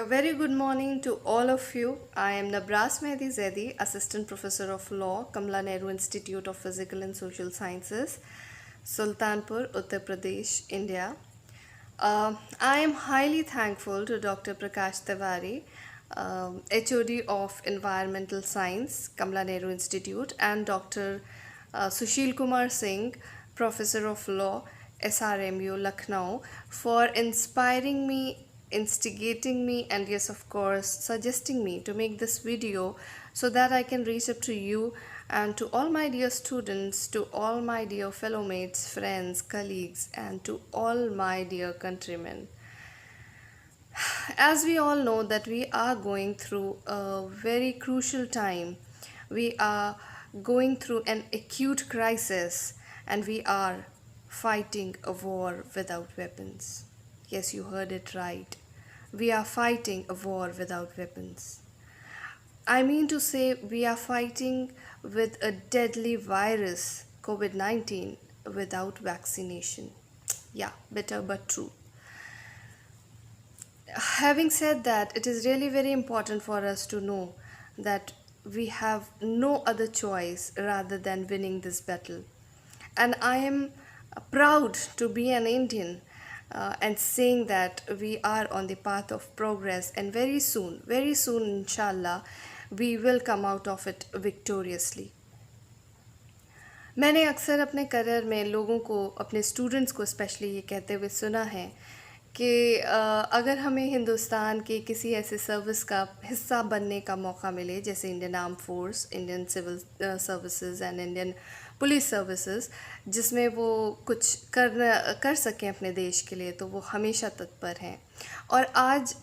A very good morning to all of you. I am Nabras Mehdi Zaidi, Assistant Professor of Law, Kamla Nehru Institute of Physical and Social Sciences, Sultanpur, Uttar Pradesh, India. I am highly thankful to Dr. Prakash Tiwari, HOD of Environmental Science, Kamla Nehru Institute, and Dr. Sushil Kumar Singh, Professor of Law, SRMU, Lucknow, for inspiring me, instigating me, and yes, of course, suggesting me to make this video so that I can reach up to you and to all my dear students, to all my dear fellow mates, friends, colleagues, and to all my dear countrymen. As we all know that we are going through a very crucial time. We are going through an acute crisis and we are fighting a war without weapons. Yes, you heard it right. We are fighting a war without weapons. I mean to say, we are fighting with a deadly virus, COVID 19, without vaccination. Yeah, bitter but true. Having said that, it is really very important for us to know that we have no other choice rather than winning this battle. And I am proud to be an Indian and saying that we are on the path of progress, and very soon, inshallah, we will come out of it victoriously. मैंने अक्सर अपने career में लोगों को, अपने students को specially ये कहते हुए सुना है कि अगर हमें हिंदुस्तान के किसी ऐसे सर्विस का हिस्सा बनने का मौका मिले, जैसे Indian arm force, Indian civil services and Indian police services, जिसमें वो कुछ कर सकें अपने देश के लिए, तो वो हमेशा तत्पर हैं। और आज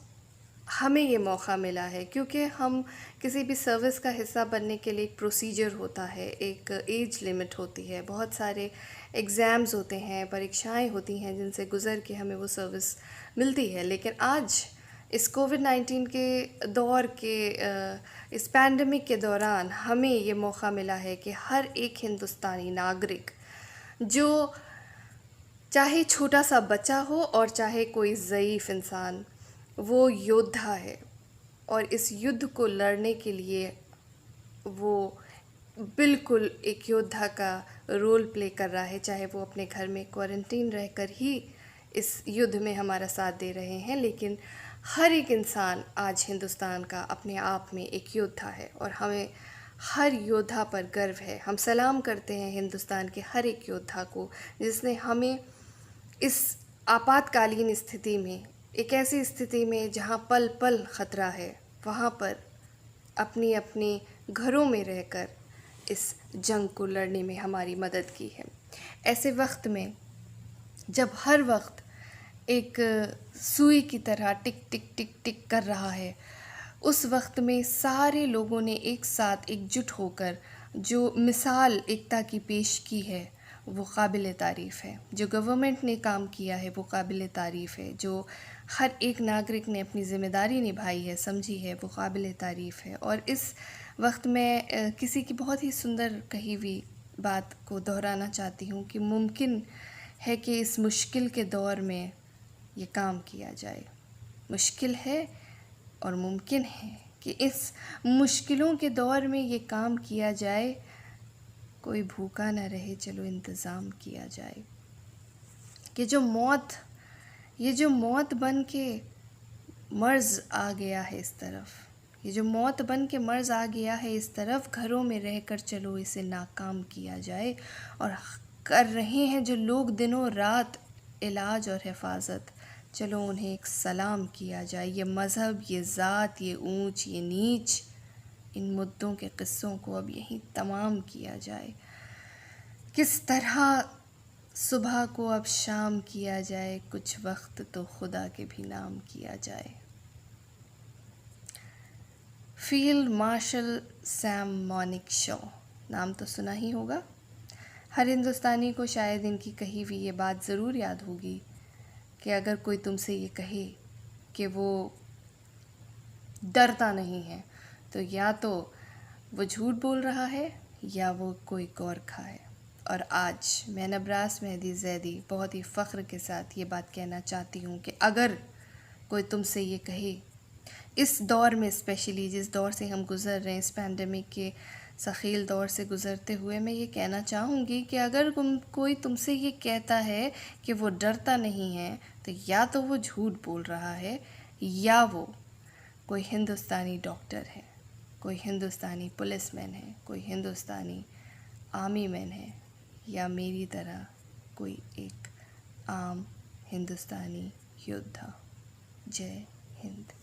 हमें ये मौका मिला है क्योंकि हम किसी भी सर्विस का हिस्सा बनने के लिए एक प्रोसीजर होता है, एक एज लिमिट होती है, बहुत सारे एग्ज़ाम्स होते हैं, परीक्षाएं होती हैं जिनसे गुज़र के हमें वो सर्विस मिलती है। लेकिन आज इस कोविड-19 के दौर के इस पैंडमिक के दौरान हमें ये मौका मिला है कि हर एक हिंदुस्तानी नागरिक, जो चाहे छोटा सा बच्चा हो और चाहे कोई ज़ईफ़ इंसान, वो योद्धा है और इस युद्ध को लड़ने के लिए वो बिल्कुल एक योद्धा का रोल प्ले कर रहा है, चाहे वो अपने घर में क्वारंटीन रहकर ही इस युद्ध में हमारा साथ दे रहे हैं। लेकिन हर एक इंसान आज हिंदुस्तान का अपने आप में एक योद्धा है और हमें हर योद्धा पर गर्व है। हम सलाम करते हैं हिंदुस्तान के हर एक योद्धा को, जिसने हमें इस आपातकालीन स्थिति में, एक ऐसी स्थिति में जहाँ पल पल ख़तरा है, वहाँ पर अपनी अपनी घरों में रहकर इस जंग को लड़ने में हमारी मदद की है। ऐसे वक्त में जब हर वक्त एक सुई की तरह टिक टिक टिक टिक कर रहा है, उस वक्त में सारे लोगों ने एक साथ एकजुट होकर जो मिसाल एकता की पेश की है वो काबिल तारीफ़ है। जो गवर्नमेंट ने काम किया है वो काबिल तारीफ़ है। जो हर एक नागरिक ने अपनी ज़िम्मेदारी निभाई है, समझी है, वो काबिल तारीफ़ है। और इस वक्त मैं किसी की बहुत ही सुंदर कही हुई बात को दोहराना चाहती हूँ कि मुमकिन है कि इस मुश्किल के दौर में ये काम किया जाए। मुश्किल है और मुमकिन है कि इस मुश्किलों के दौर में ये काम किया जाए। कोई भूखा ना रहे, चलो इंतज़ाम किया जाए। कि ये जो मौत बन के मर्ज़ आ गया है इस तरफ, ये जो मौत बन के मर्ज़ आ गया है इस तरफ, घरों में रहकर चलो इसे नाकाम किया जाए। और कर रहे हैं जो लोग दिनों रात इलाज और हिफाजत, चलो उन्हें एक सलाम किया जाए। ये मज़हब, ये ज़ात, ये ऊंच, ये नीच, इन मुद्दों के क़िस्सों को अब यहीं तमाम किया जाए। किस तरह सुबह को अब शाम किया जाए, कुछ वक्त तो खुदा के भी नाम किया जाए। Field marshal Sam monic Shaw, नाम तो सुना ही होगा। हर हिंदुस्तानी को शायद इनकी कही हुई ये बात ज़रूर याद होगी कि अगर कोई तुमसे ये कहे कि वो डरता नहीं है, तो या तो वो झूठ बोल रहा है या वो कोई गोरखा है। और आज मैं नबरास मेहदी ज़ैदी बहुत ही फ़ख्र के साथ ये बात कहना चाहती हूँ कि अगर कोई तुमसे ये कहे इस दौर में स्पेशली जिस दौर से हम गुज़र रहे हैं, इस पैंडमिक के सख़ील दौर से गुज़रते हुए मैं ये कहना चाहूँगी कि अगर कोई तुमसे ये कहता है कि वो डरता नहीं है, तो या तो वो झूठ बोल रहा है, या वो कोई हिंदुस्तानी डॉक्टर है, कोई हिंदुस्तानी पुलिसमैन है, कोई हिंदुस्तानी आर्मी मैन है, या मेरी तरह कोई एक आम हिंदुस्तानी योद्धा। जय हिंद।